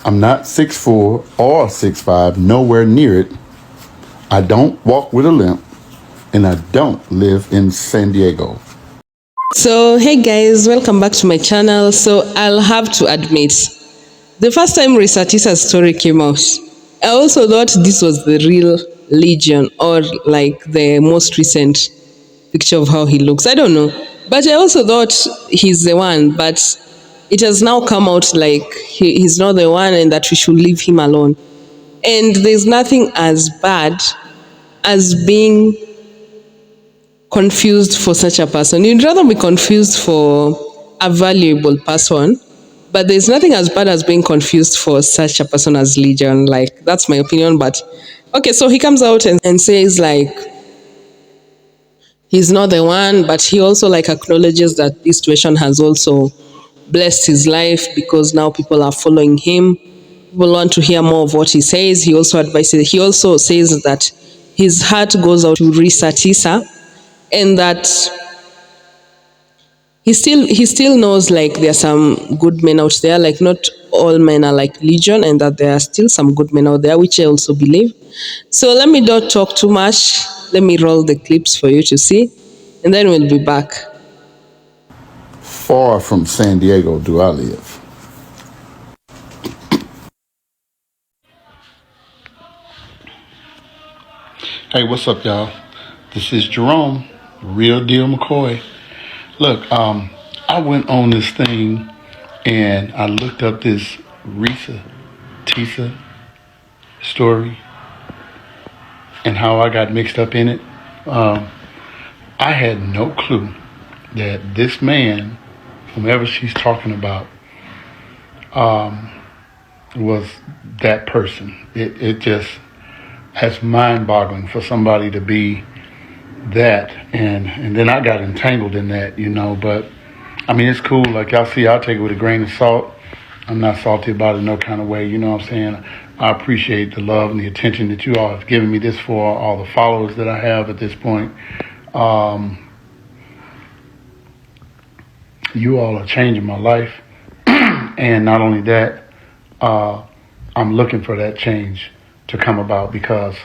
I'm not 6'4" or 6'5", nowhere near it. I don't walk with a limp, and I don't live in San Diego. So, hey guys, welcome back to my channel. So, I'll have to admit, the first time Risatisa's story came out, I also thought this was the real Legion or like the most recent picture of how he looks. I don't know. But I also thought he's the one, but it has now come out like he's not the one and that we should leave him alone. And there's nothing as bad as being confused for such a person. You'd rather be confused for a valuable person, but there's nothing as bad as being confused for such a person as Legion. Like, that's my opinion. But okay, so he comes out and says, like, he's not the one, but he also, like, acknowledges that this situation has also blessed his life because now people are following him. People want to hear more of what he says. He also says that his heart goes out to Risatisa and that he still knows like there are some good men out there, like not all men are like Legion, and that there are still some good men out there, which I also believe. So let me not talk too much. Let me roll the clips for you to see, and then we'll be back. Far from San Diego do I live. Hey, what's up, y'all? This is Jerome, Real Deal McCoy. Look, I went on this thing and I looked up this Tisa story and how I got mixed up in it. I had no clue that this man, whomever she's talking about, was that person. It just that's mind-boggling for somebody to be that, and then I got entangled in that, but I mean, it's cool. Like y'all see, I'll take it with a grain of salt. I'm not salty about it no kind of way, you know what I'm saying? I appreciate the love and the attention that you all have given me this for, all the followers that I have at this point. You all are changing my life, and not only that, I'm looking for that change to come about because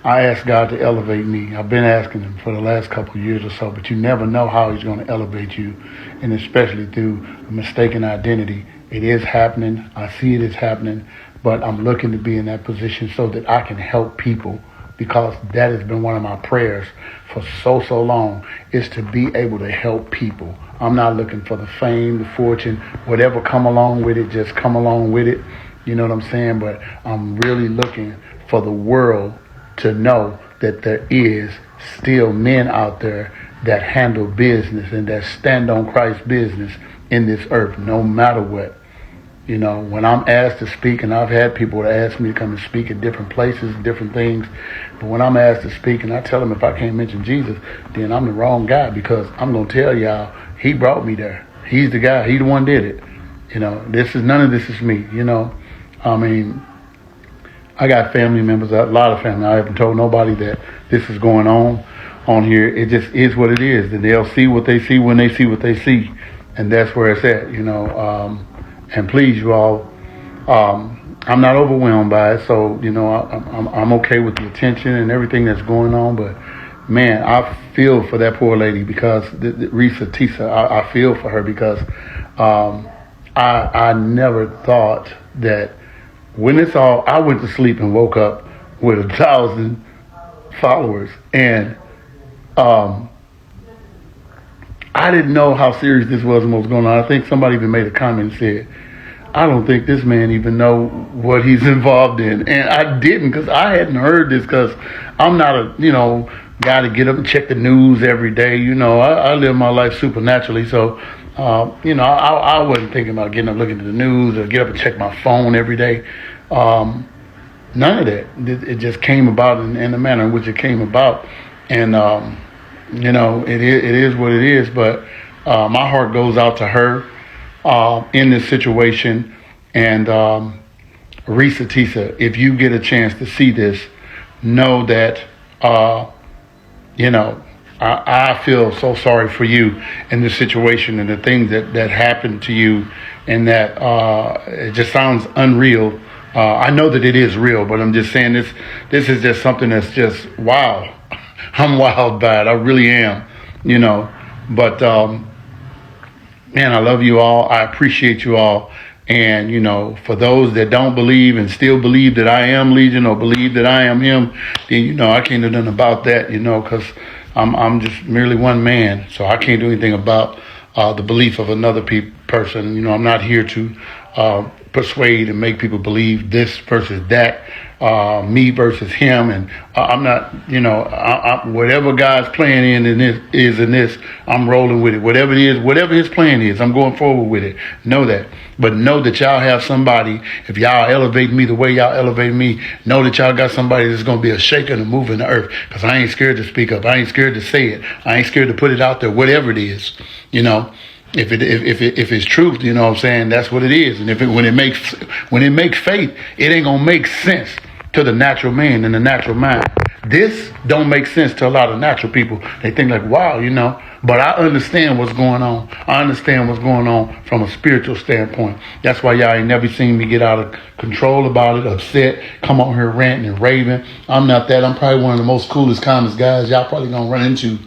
I asked God to elevate me. I've been asking him for the last couple of years or so, but you never know how he's going to elevate you, and especially through a mistaken identity. It is happening. I see it is happening, but I'm looking to be in that position so that I can help people, because that has been one of my prayers for so long, is to be able to help people. I'm not looking for the fame, the fortune, whatever come along with it, just come along with it. You know what I'm saying? But I'm really looking for the world to know that there is still men out there that handle business and that stand on Christ's business in this earth, no matter what. You know, when I'm asked to speak, and I've had people that ask me to come and speak at different places, different things, but when I'm asked to speak and I tell them if I can't mention Jesus, then I'm the wrong guy, because I'm going to tell y'all, he brought me there. He's the guy. He the one did it. You know, none of this is me, you know. I mean, I got family members, a lot of family. I haven't told nobody that this is going on here. It just is what it is. And they'll see what they see when they see what they see. And that's where it's at, you know. And please, you all, I'm not overwhelmed by it. So, you know, I'm okay with the attention and everything that's going on. But, man, I feel for that poor lady, because Risatisa, I feel for her, because I never thought that when it's all, I went to sleep and woke up with 1,000 followers, and I didn't know how serious this was and what was going on. I think somebody even made a comment and said, I don't think this man even know what he's involved in. And I didn't, because I hadn't heard this, because I'm not a, guy to get up and check the news every day. You know, I live my life supernaturally. So, I wasn't thinking about getting up, looking at the news, or get up and check my phone every day. None of that. It just came about in the manner in which it came about. And, it is what it is. But my heart goes out to her in this situation. And Risatisa, if you get a chance to see this, know that, I feel so sorry for you in this situation and the things that happened to you, and that it just sounds unreal. I know that it is real, but I'm just saying this is just something that's just wow. I'm wild by it. I really am, you know. But man, I love you all. I appreciate you all. And, you know, for those that don't believe and still believe that I am Legion or believe that I am him, then, you know, I can't do nothing about that, you know, because I'm just merely one man. So I can't do anything about the belief of another person. You know, I'm not here to persuade and make people believe this versus that, me versus him. And I'm not, you know, whatever God's plan in this, I'm rolling with it. Whatever it is, whatever his plan is, I'm going forward with it. Know that. But know that y'all have somebody, if y'all elevate me the way y'all elevate me, know that y'all got somebody that's going to be a shaker and a mover in the earth. Because I ain't scared to speak up. I ain't scared to say it. I ain't scared to put it out there, whatever it is, you know. If it's truth, you know what I'm saying, that's what it is. And when it makes faith, it ain't gonna make sense to the natural man and the natural mind. This don't make sense to a lot of natural people. They think like, wow, you know, but I understand what's going on. I understand what's going on from a spiritual standpoint. That's why y'all ain't never seen me get out of control about it, upset, come on here ranting and raving. I'm not that. I'm probably one of the most coolest, calmest guys y'all probably gonna run into,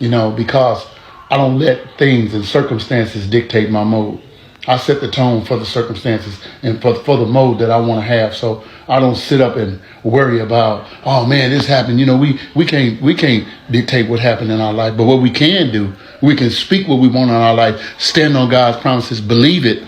you know, because I don't let things and circumstances dictate my mode. I set the tone for the circumstances and for the mode that I want to have. So I don't sit up and worry about, oh man, this happened. You know, we can't dictate what happened in our life. But what we can do, we can speak what we want in our life, stand on God's promises, believe it,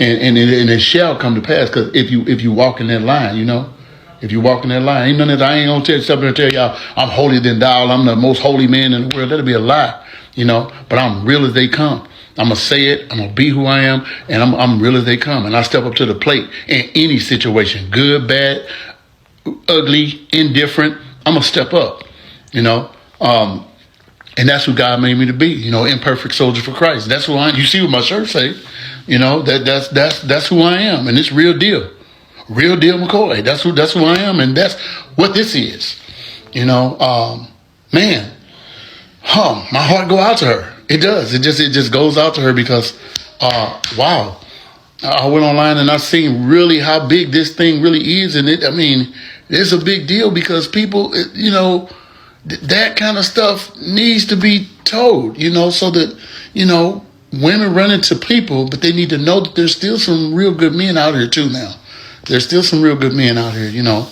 and it shall come to pass. Because if you walk in that line, you know. If you walk in that line, ain't none of that. I ain't gonna tell something and tell y'all I'm holier than thou. I'm the most holy man in the world. That'll be a lie, you know. But I'm real as they come. I'm gonna say it. I'm gonna be who I am, and I'm real as they come. And I step up to the plate in any situation, good, bad, ugly, indifferent. I'm gonna step up, you know. And that's who God made me to be, you know, imperfect soldier for Christ. That's who I am. You see what my shirt say, you know. That's who I am, and it's real deal. Real deal McCoy. That's who I am, and that's what this is. You know, man, my heart go out to her. It does. It just goes out to her because, wow. I went online and I seen really how big this thing really is, and it's a big deal because people, you know, that kind of stuff needs to be told, you know, so that, you know, women run into people, but they need to know that there's still some real good men out here too now. There's still some real good men out here, you know.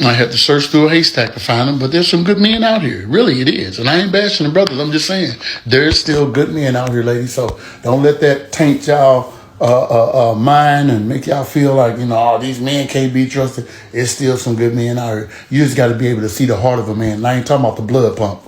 I had to search through a haystack to find them, but there's some good men out here. Really, it is. And I ain't bashing the brothers. I'm just saying there's still good men out here, ladies. So don't let that taint y'all mind and make y'all feel like, you know, oh, these men can't be trusted. There's still some good men out here. You just got to be able to see the heart of a man. And I ain't talking about the blood pump.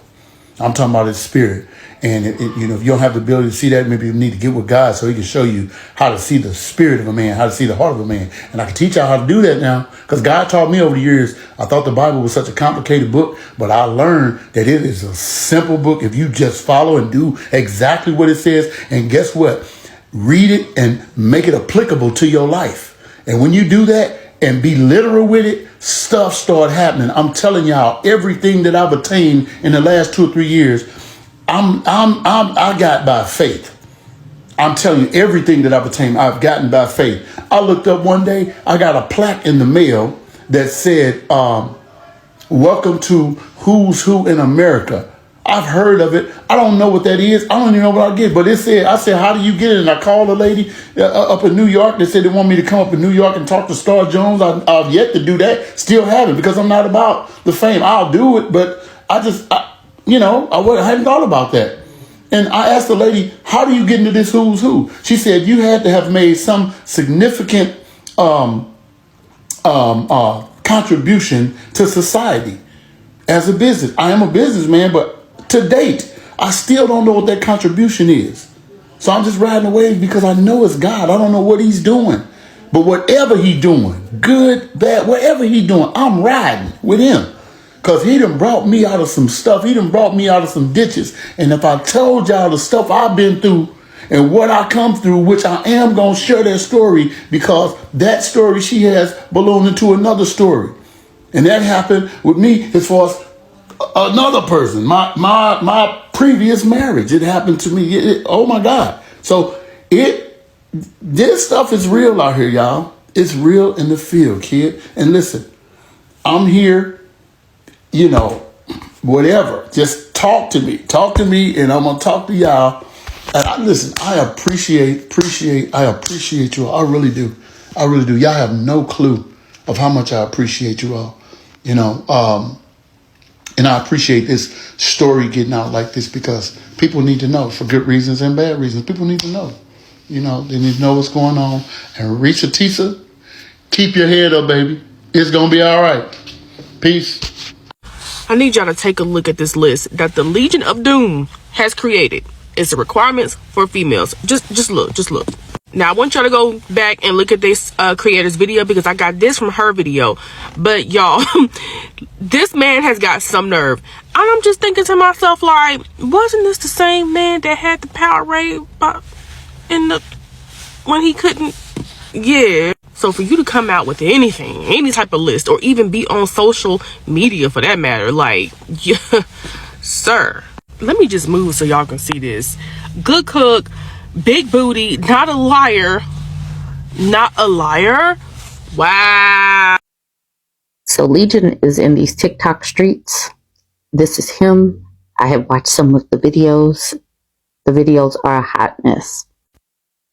I'm talking about his spirit. And, you know, if you don't have the ability to see that, maybe you need to get with God so he can show you how to see the spirit of a man, how to see the heart of a man. And I can teach y'all how to do that now because God taught me over the years. I thought the Bible was such a complicated book, but I learned that it is a simple book if you just follow and do exactly what it says. And guess what? Read it and make it applicable to your life. And when you do that and be literal with it, stuff start happening. I'm telling y'all, everything that I've attained in the last 2 or 3 years, I got by faith. I'm telling you, everything that I've attained, I've gotten by faith. I looked up one day, I got a plaque in the mail that said, welcome to Who's Who in America. I've heard of it. I don't know what that is. I don't even know what I get. But I said, how do you get it? And I called a lady up in New York. They said they want me to come up in New York and talk to Star Jones. I've yet to do that. Still haven't because I'm not about the fame. I'll do it, but I hadn't thought about that. And I asked the lady, how do you get into this who's who? She said, you had to have made some significant contribution to society as a business. I am a businessman, but to date, I still don't know what that contribution is. So I'm just riding the wave because I know it's God. I don't know what he's doing. But whatever he's doing, good, bad, whatever he's doing, I'm riding with him. Because he done brought me out of some stuff. He done brought me out of some ditches. And if I told y'all the stuff I've been through and what I come through, which I am going to share that story because that story she has belonging to another story. And that happened with me as far as another person. My previous marriage. It happened to me. Oh my God. So this stuff is real out here, y'all. It's real in the field, kid. And listen, I'm here, whatever. Just talk to me. Talk to me, and I'm gonna talk to y'all. And listen, I appreciate you all. I really do. I really do. Y'all have no clue of how much I appreciate you all. And I appreciate this story getting out like this because people need to know for good reasons and bad reasons. People need to know. They need to know what's going on. And Risa Tisa, keep your head up, baby. It's going to be all right. Peace. I need y'all to take a look at this list that the Legion of Doom has created. It's the requirements for females. Just look. Now, I want y'all to go back and look at this creator's video because I got this from her video. But, y'all, this man has got some nerve. And I'm just thinking to myself, like, wasn't this the same man that had the Powerade when he couldn't? Yeah. So for you to come out with anything, any type of list, or even be on social media for that matter, like, yeah, sir. Let me just move so y'all can see this. Good cook, big booty, not a liar. Not a liar? Wow. So Legion is in these TikTok streets. This is him. I have watched some of the videos. The videos are a hot mess.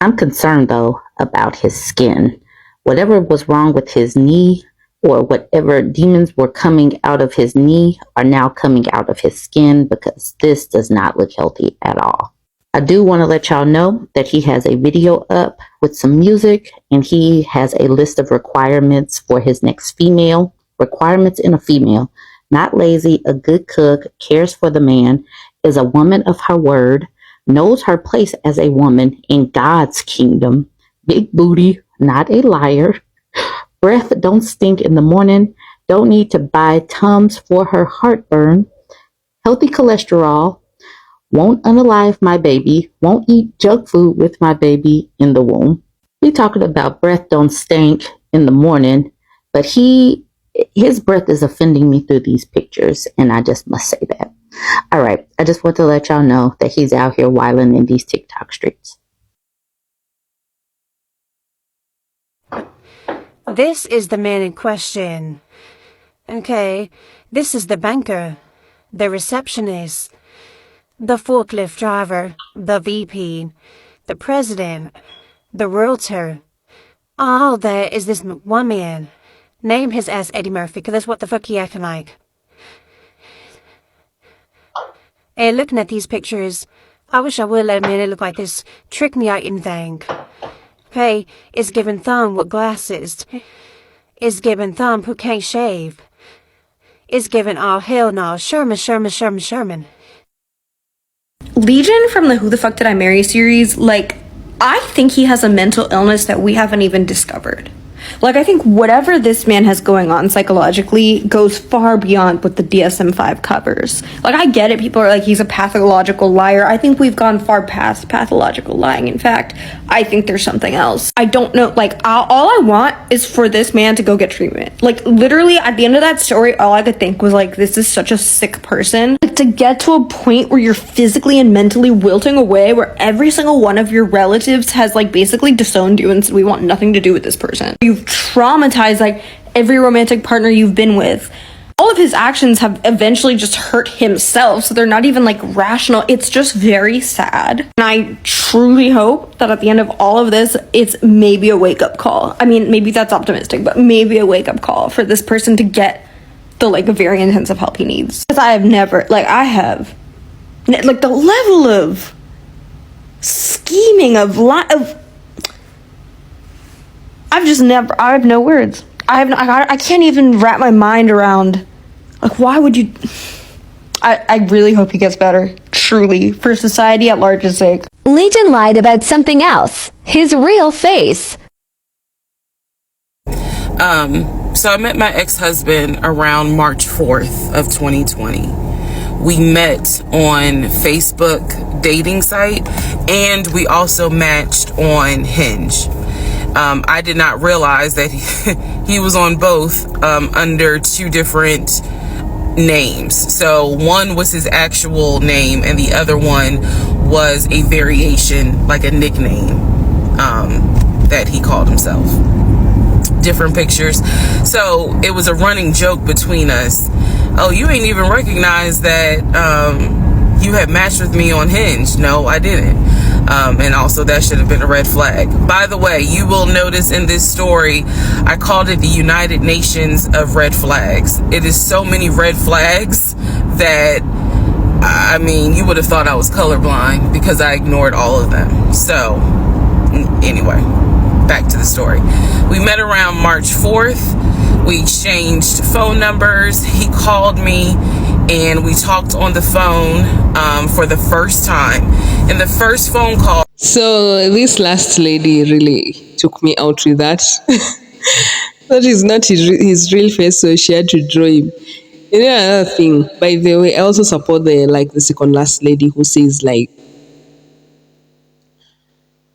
I'm concerned, though, about his skin. Whatever was wrong with his knee or whatever demons were coming out of his knee are now coming out of his skin because this does not look healthy at all. I do want to let y'all know that he has a video up with some music and he has a list of requirements for his next female. Requirements in a female: not lazy, a good cook, cares for the man, is a woman of her word, knows her place as a woman in God's kingdom, big booty, not a liar, breath don't stink in the morning, don't need to buy Tums for her heartburn, healthy cholesterol, won't unalive my baby, won't eat junk food with my baby in the womb. He talking about breath don't stink in the morning, but his breath is offending me through these pictures, and I just must say that. All right, I just want to let y'all know that he's out here wilding in these TikTok streets. This is the man in question. Okay, this is the banker, the receptionist, the forklift driver, the VP, the president, the realtor. All there is this one man. Name his ass Eddie Murphy, because that's what the fuck he acting like. And looking at these pictures, I wish I would let a man look like this trick-me-eating thing. Okay, it's giving thumb with glasses. It's giving thumb who can't shave. It's giving all hell no, Sherman. Legion from the Who the Fuck Did I Marry series, like, I think he has a mental illness that we haven't even discovered. Like, I think whatever this man has going on psychologically goes far beyond what the DSM-5 covers. Like, I get it. People are like, he's a pathological liar. I think we've gone far past pathological lying. In fact, I think there's something else. I don't know. Like, all I want is for this man to go get treatment. Like, literally, at the end of that story, all I could think was, like, this is such a sick person. Like, to get to a point where you're physically and mentally wilting away, where every single one of your relatives has, like, basically disowned you and said, we want nothing to do with this person. You've traumatized, like, every romantic partner you've been with. All of his actions have eventually just hurt himself, so they're not even, like, rational. It's just very sad. And I truly hope that at the end of all of this, it's maybe a wake-up call. I mean, maybe that's optimistic, but maybe a wake-up call for this person to get the, like, very intensive help he needs. Because I have never, like, like, the level of scheming, I have no words. I can't even wrap my mind around, like, why would you? I really hope he gets better, truly, for society at large's sake. Legion lied about something else, his real face. So I met my ex-husband around March 4th of 2020. We met on Facebook dating site, and we also matched on Hinge. I did not realize that he was on both under two different names. So one was his actual name, and the other one was a variation, like a nickname, that he called himself. Different pictures. So it was a running joke between us. Oh, you ain't even recognized that you had matched with me on Hinge. No, I didn't. And also that should have been a red flag. By the way, you will notice in this story, I called it the United Nations of red flags. It is so many red flags that, I mean, you would have thought I was colorblind because I ignored all of them. So anyway, back to the story. We met around March 4th. We exchanged phone numbers. He called me and we talked on the phone for the first time. In the first phone call. So this last lady really took me out with that. That is not his real face, so she had to draw him. You know another thing, by the way, I also support the second last lady who says like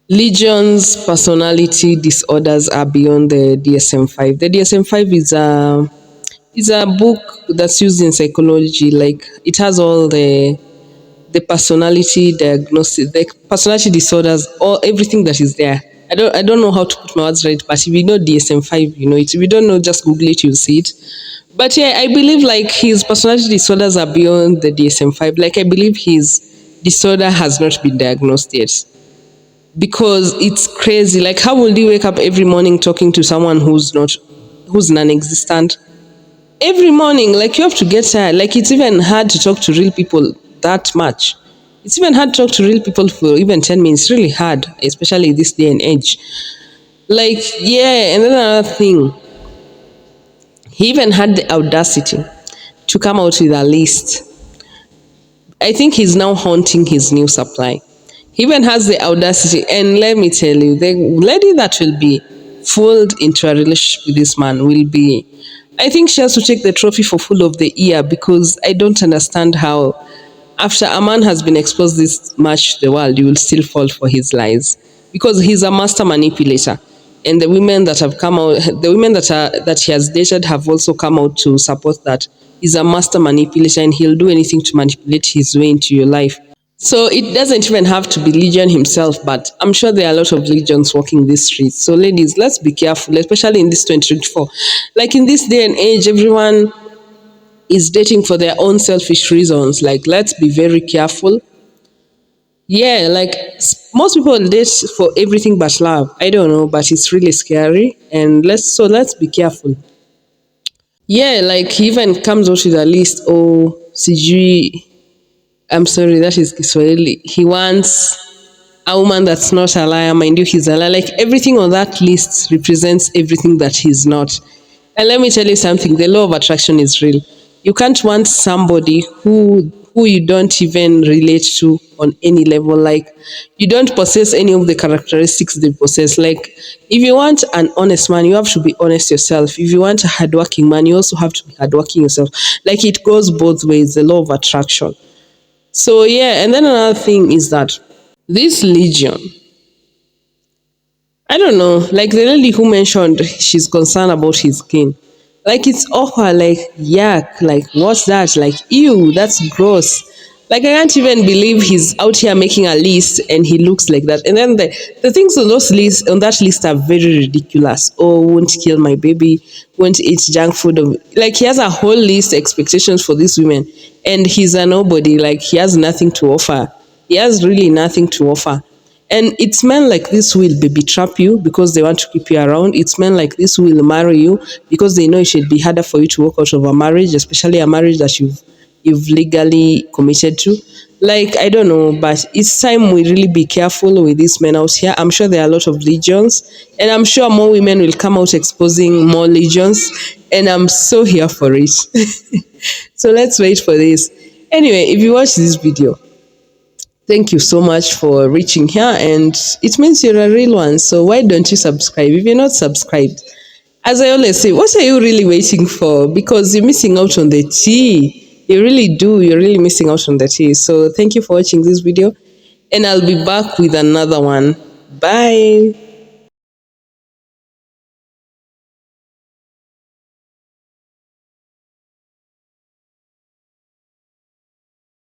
Legion's personality disorders are beyond the DSM-5. The DSM-5 is a book that's used in psychology. Like it has all the personality diagnosis, the personality disorders, or everything that is there. I don't know how to put my words right, but if you know DSM-5, you know it. If you don't know, just Google it, you'll see it. But yeah, I believe like his personality disorders are beyond the DSM-5. Like I believe his disorder has not been diagnosed yet, because it's crazy. Like how will you wake up every morning talking to someone who's non-existent? Every morning, like you have to get tired. Like it's even hard to talk to real people that much. It's even hard to talk to real people for even 10 minutes. It's really hard, especially this day and age. Like, yeah, and then another thing, he even had the audacity to come out with a list. I think he's now haunting his new supply. He even has the audacity, and let me tell you, the lady that will be fooled into a relationship with this man will be, I think she has to take the trophy for Fool of the Year, because I don't understand how, after a man has been exposed this much to the world, you will still fall for his lies, because he's a master manipulator. And the women that have come out, the women that he has dated have also come out to support that he's a master manipulator and he'll do anything to manipulate his way into your life. So it doesn't even have to be Legion himself, but I'm sure there are a lot of Legions walking these streets. So ladies, let's be careful, especially in this 2024. Like in this day and age, everyone is dating for their own selfish reasons. Like, let's be very careful. Yeah, like most people date for everything but love. I don't know, but it's really scary. And let's be careful. Yeah, like he even comes out with a list. Oh, CG. I'm sorry, that is Kiswahili. He wants a woman that's not a liar. Mind you, he's a liar. Like everything on that list represents everything that he's not. And let me tell you something, the law of attraction is real. You can't want somebody who you don't even relate to on any level. Like you don't possess any of the characteristics they possess. Like if you want an honest man, you have to be honest yourself. If you want a hardworking man, you also have to be hardworking yourself. Like it goes both ways, the law of attraction. So yeah, and then another thing is that this Legion, I don't know, like the lady who mentioned she's concerned about his skin. Like it's awkward, like yuck, like what's that? Like ew, that's gross. Like I can't even believe he's out here making a list and he looks like that. And then the things on those lists on that list are very ridiculous. Oh, won't kill my baby, won't eat junk food. Like he has a whole list of expectations for these women, and he's a nobody. Like he has nothing to offer. He has really nothing to offer. And it's men like this will baby trap you because they want to keep you around. It's men like this who will marry you because they know it should be harder for you to walk out of a marriage, especially a marriage that you've legally committed to. Like I don't know, but it's time we really be careful with these men out here. I'm sure there are a lot of legions, and I'm sure more women will come out exposing more legions, and I'm so here for it. So let's wait for this. Anyway, if you watch this video, thank you so much for reaching here, and it means you're a real one. So why don't you subscribe? If you're not subscribed, as I always say, what are you really waiting for? Because you're missing out on the tea. You really do. You're really missing out on the tea. So thank you for watching this video, and I'll be back with another one. Bye.